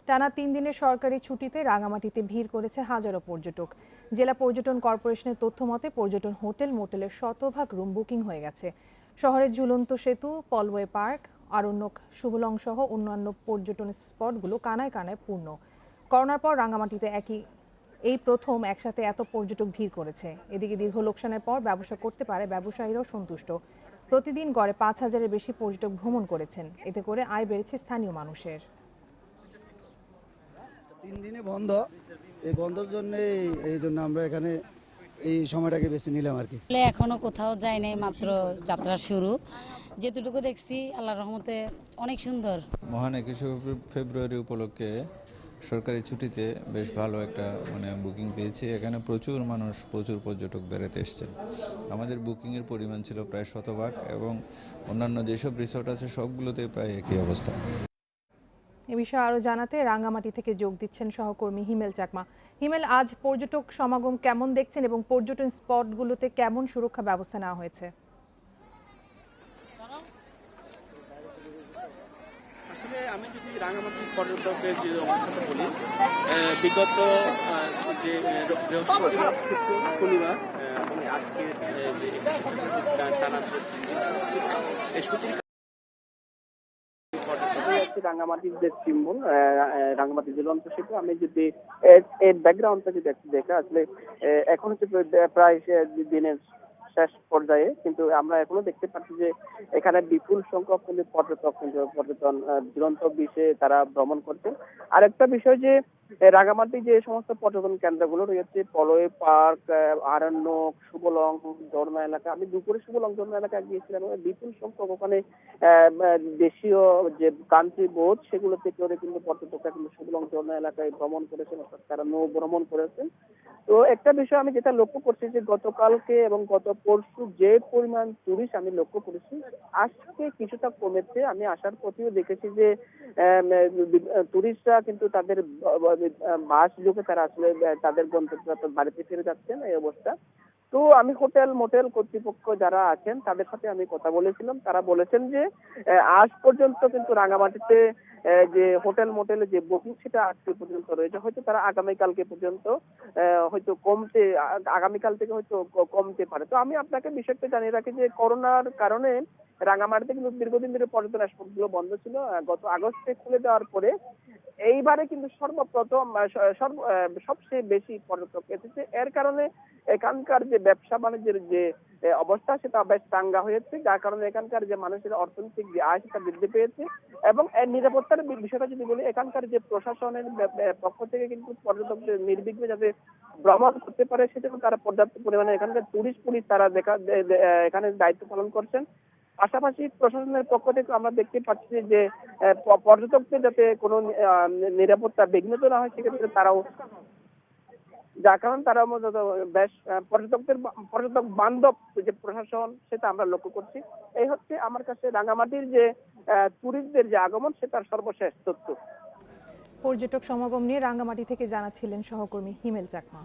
টানা ৩ দিনের সরকারি ছুটিতে রাঙামাটিতে ভিড় করেছে হাজারো পর্যটক। জেলা পর্যটন কর্পোরেশনের তথ্য মতে পর্যটন মোটেলের শতভাগ রুম বুকিং হয়ে গেছে। শহরের ঝুলন্ত সেতু, পলওয়ে পার্ক, আরণ্যক, শুভলং সহ অন্যান্য পর্যটন স্পটগুলো কানায় কানায় পূর্ণ। করোনার পর রাঙামাটিতে এই প্রথম একসাথে এত পর্যটক ভিড় করেছে। এদিকে দীর্ঘ লোকসানের পর ব্যবসা করতে পারে ব্যবসায়ীরাও সন্তুষ্ট। প্রতিদিন গড়ে ৫,০০০-এর বেশি পর্যটক ভ্রমণ করেছেন। এতে করে আয় বেড়েছে স্থানীয় মানুষের। 3 দিনে বন্ধ, এই বন্ধের জন্য আমরা এখানে এই সময়টাকে বেছে নিলাম আর কি। এখনো কোথাও যাই নাই, মাত্র যাত্রা শুরু। যেটুকু দেখছি আল্লাহর রহমতে অনেক সুন্দর। মহান 21শে ফেব্রুয়ারি উপলক্ষে সরকারি ছুটিতে বেশ ভালো একটা বুকিং পেয়েছি। এখানে প্রচুর মানুষ, প্রচুর পর্যটক বেড়াতে এসছেন। আমাদের বুকিংয়ের পরিমাণ ছিল প্রায় শতভাগ এবং অন্যান্য যেসব রিসোর্ট আছে সবগুলোতে প্রায় একই অবস্থা। এ বিষয়ে আরো জানাতে রাঙ্গামাটি থেকে যোগ দিচ্ছেন সহকর্মী হিমেল চাকমা। হিমেল, আজ পর্যটক সমাগম কেমন দেখছেন এবং পর্যটন স্পটগুলোতে কেমন সুরক্ষা ব্যবস্থা নেওয়া হয়েছে? আসলে আমি যদি রাঙামাটি পর্যটকের যে অবস্থাটা বলি, বিগত যে বৃহস্পতিবার, শুক্র, শনিবার আজকে যে টানা এই শুটিং রাঙ্গামাটির যে সিম্বল, রাঙ্গামাটি ঝুলন্ত সেতু, আমি যদি এর ব্যাকগ্রাউন্ডটা যদি একটু দেখে, আসলে এখন হচ্ছে প্রায় দিনের শেষ পর্যায়ে, কিন্তু আমরা এখনো দেখতে পাচ্ছি যে এখানে বিপুল সংখ্যক কিন্তু পর্যটন ঝুলন্ত বিষয়ে তারা ভ্রমণ করছে। আরেকটা বিষয় যে রাঙামাটি যে সমস্ত পর্যটন কেন্দ্রগুলো রয়েছে, পলয় পার্ক, আরণ্যক, শুভলং ঝর্ণা এলাকা, আমি দুপুরে শুভলং ঝর্ণা এলাকায় গিয়েছিলাম। বিপুল সংখ্যক ওখানে দেশীয় যে কান্ট্রি বোট, সেগুলোতে করে কিন্তু পর্যটকরা কিন্তু শুভলং ঝর্ণা এলাকায় ভ্রমণ করেছেন, অর্থাৎ তারা নৌ ভ্রমণ করেছেন। তো একটা বিষয় আমি যেটা লক্ষ্য করছি যে গতকালকে এবং গত পরশু যে পরিমাণ টুরিস্ট আমি লক্ষ্য করেছি, আজকে কিছুটা কমেছে। আমি আসার পথেও দেখেছি যে টুরিস্টরা কিন্তু তাদের বাস যোগে তারা আসলে তাদের গন্তব্য বাড়িতে ফিরে যাচ্ছেন, এই অবস্থা। তো আমি হোটেল মোটেল কর্তৃপক্ষ যারা আছেন তাদের সাথে আমি কথা বলেছিলাম, তারা বলেছেন যে আজ পর্যন্ত কিন্তু রাঙামাটিতে যে হোটেল মোটেলে যে বুকিং সেটা আজকে পর্যন্ত রয়েছে। হয়তো তারা আগামীকালকে পর্যন্ত হয়তো আগামীকাল থেকে হয়তো কমতে পারে। তো আমি আপনাকে বিষয়টা জানিয়ে রাখি যে করোনার কারণে রাঙামাটিতে কিন্তু দীর্ঘদিন ধরে পর্যটন স্পটগুলো বন্ধ ছিল। গত আগস্টে খুলে দেওয়ার পরে এইবারে কিন্তু সর্বপ্রথম সবচেয়ে বেশি পর্যটক এসেছে। এর কারণে এখানকার যে ব্যবসা বাণিজ্যের যে অবস্থা সেটা বেশ চাঙ্গা হয়েছে, যার কারণে এখানকার যে মানুষের অর্থনৈতিক যে আয় সেটা বৃদ্ধি পেয়েছে। এবং এর নিরাপত্তার বিষয়টা যদি বলি, এখানকার যে প্রশাসনের পক্ষ থেকে কিন্তু পর্যটকদের নির্বিঘ্নে যাতে ভ্রমণ করতে পারে সেজন্য তারা পর্যাপ্ত পরিমাণে এখানকার টুরিস্ট পুলিশ তারা এখানে দায়িত্ব পালন করছেন। পাশাপাশি প্রশাসনের পক্ষ থেকে আমরা দেখতে পাচ্ছি যে পর্যটকদের যাতে কোনো নিরাপত্তা বিঘ্নিত না হয়, সেক্ষেত্রে তারাও, যার কারণে তারা বেশ পর্যটক বান্ধব যে প্রশাসন সেটা আমরা লক্ষ্য করছি। এই হচ্ছে আমার কাছে রাঙামাটির যে টুরিস্টদের যে আগমন সেটার সর্বশেষ তথ্য। পর্যটক সমাগম নিয়ে রাঙ্গামাটি থেকে জানাচ্ছিলেন সহকর্মী হিমেল চাকমা।